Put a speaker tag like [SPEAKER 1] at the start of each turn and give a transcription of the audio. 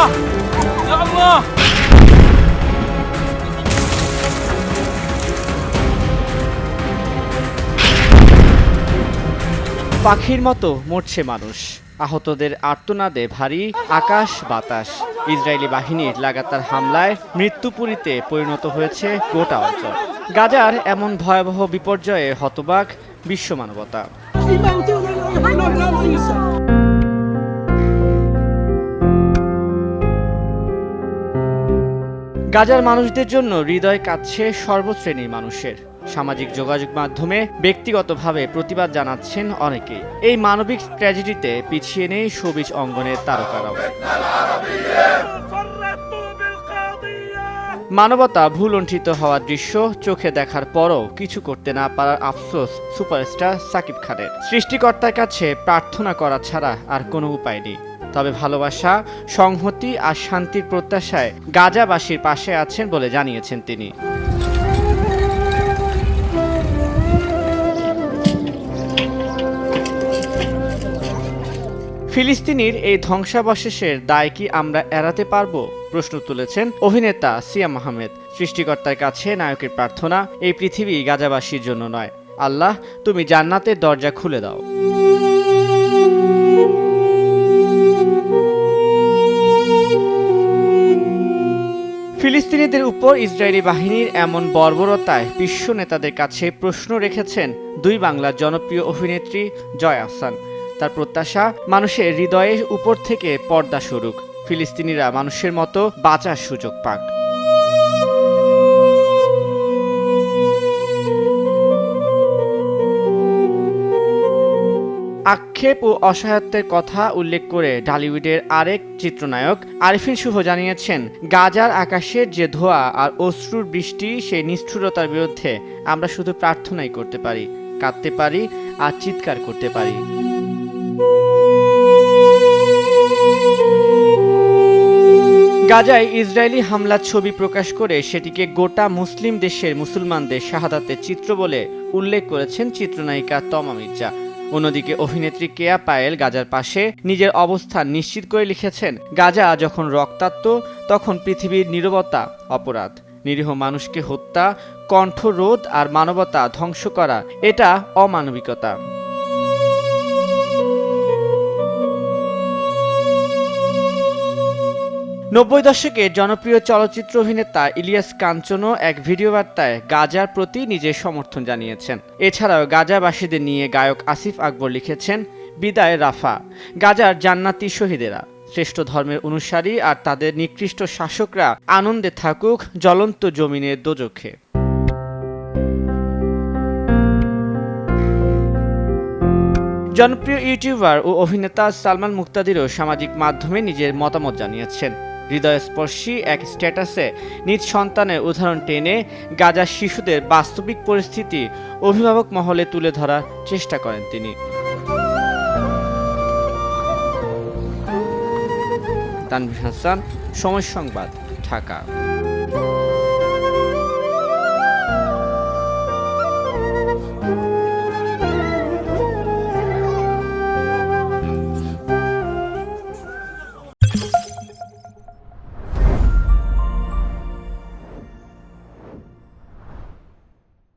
[SPEAKER 1] الله يا الله
[SPEAKER 2] পাখির মতো মরছে মানুষ, আহতদের আর্তনাদে ভারী আকাশ বাতাস। ইসরায়েলি বাহিনীর লাগাতার হামলায় মৃত্যুপুরীতে পরিণত হয়েছে গোটা অঞ্চল। গাজার এমন ভয়াবহ বিপর্যয়ে হতবাক বিশ্ব মানবতা। গাজার মানুষদের জন্য হৃদয় কাঁদছে সর্বশ্রেণীর মানুষের। সামাজিক যোগাযোগ মাধ্যমে ব্যক্তিগতভাবে প্রতিবাদ জানাচ্ছেন অনেকেই। এই মানবিক ট্র্যাজেডিতে পিছিয়ে নেই শোবিজ অঙ্গনের তারকারাও। মানবতা ভুলণ্ঠিত হওয়ার দৃশ্য চোখে দেখার পরও কিছু করতে না পারার আফসোস সুপারস্টার সাকিব খানের। সৃষ্টিকর্তার কাছে প্রার্থনা করা ছাড়া আর কোনো উপায় নেই। তবে ভালোবাসা, সংহতি আর শান্তির প্রত্যাশায় গাজাবাসীর পাশে আছেন বলে জানিয়েছেন তিনি। ফিলিস্তিনির এই ধ্বংসাবশেষের দায় কি আমরা এড়াতে পারব? প্রশ্ন তুলেছেন অভিনেতা সিয়াম আহমেদ। সৃষ্টিকর্তার কাছে নায়কের প্রার্থনা, এই পৃথিবী গাজাবাসীর জন্য নয়। আল্লাহ, তুমি জান্নাতের দরজা খুলে দাও। ফিলিস্তিনিদের উপর ইসরায়েলি বাহিনীর এমন বর্বরতায় বিশ্ব নেতাদের কাছে প্রশ্ন রেখেছেন দুই বাংলার জনপ্রিয় অভিনেত্রী জয়া আহসান। তার প্রত্যাশা, মানুষের হৃদয়ের উপর থেকে পর্দা সরুক, ফিলিস্তিনিরা মানুষের মতো বাঁচার সুযোগ পাক। আক্ষেপ ও অসহায়ত্বের কথা উল্লেখ করে ঢালিউডের আরেক চিত্রনায়ক আরিফিন শুভ জানিয়েছেন, গাজার আকাশের যে ধোঁয়া আর অশ্রুর বৃষ্টি, সেই নিষ্ঠুরতার বিরুদ্ধে আমরা শুধু প্রার্থনাই করতে পারি, কাঁদতে পারি আর চিৎকার করতে পারি। গাজায় ইসরায়েলি হামলার ছবি প্রকাশ করে সেটিকে গোটা মুসলিম দেশের মুসলমানদের শাহাদাতের চিত্র বলে উল্লেখ করেছেন চিত্রনায়িকা তমা মির্জা। অন্যদিকে অভিনেত্রী কেয়া পায়েল গাজার পাশে নিজের অবস্থান নিশ্চিত করে লিখেছেন, গাজা যখন রক্তাক্ত তখন পৃথিবীর নীরবতা অপরাধ। নিরীহ মানুষকে হত্যা, কণ্ঠরোধ আর মানবতা ধ্বংস করা, এটা অমানবিকতা। নব্বই দশকের জনপ্রিয় চলচ্চিত্র অভিনেতা ইলিয়াস কাঞ্চনও এক ভিডিও বার্তায় গাজার প্রতি নিজের সমর্থন জানিয়েছেন। এছাড়াও গাজাবাসীদের নিয়ে গায়ক আসিফ আকবর লিখেছেন, বিদায় রাফা, গাজার জান্নাতি শহীদেরা, শ্রেষ্ঠ ধর্মের অনুসারী আর তাদের নিকৃষ্ট শাসকরা আনন্দে থাকুক জ্বলন্ত জমিনের দোজখে। জনপ্রিয় ইউটিউবার ও অভিনেতা সালমান মুক্তাদিরও সামাজিক মাধ্যমে নিজের মতামত জানিয়েছেন। হৃদয়স্পর্শী এক স্ট্যাটাসে নিজ সন্তানের উদাহরণ টেনে গাজার শিশুদের বাস্তবিক পরিস্থিতি অভিভাবক মহলে তুলে ধরার চেষ্টা করেন তিনি। তানভীর হাসান, সময় সংবাদ, ঢাকা।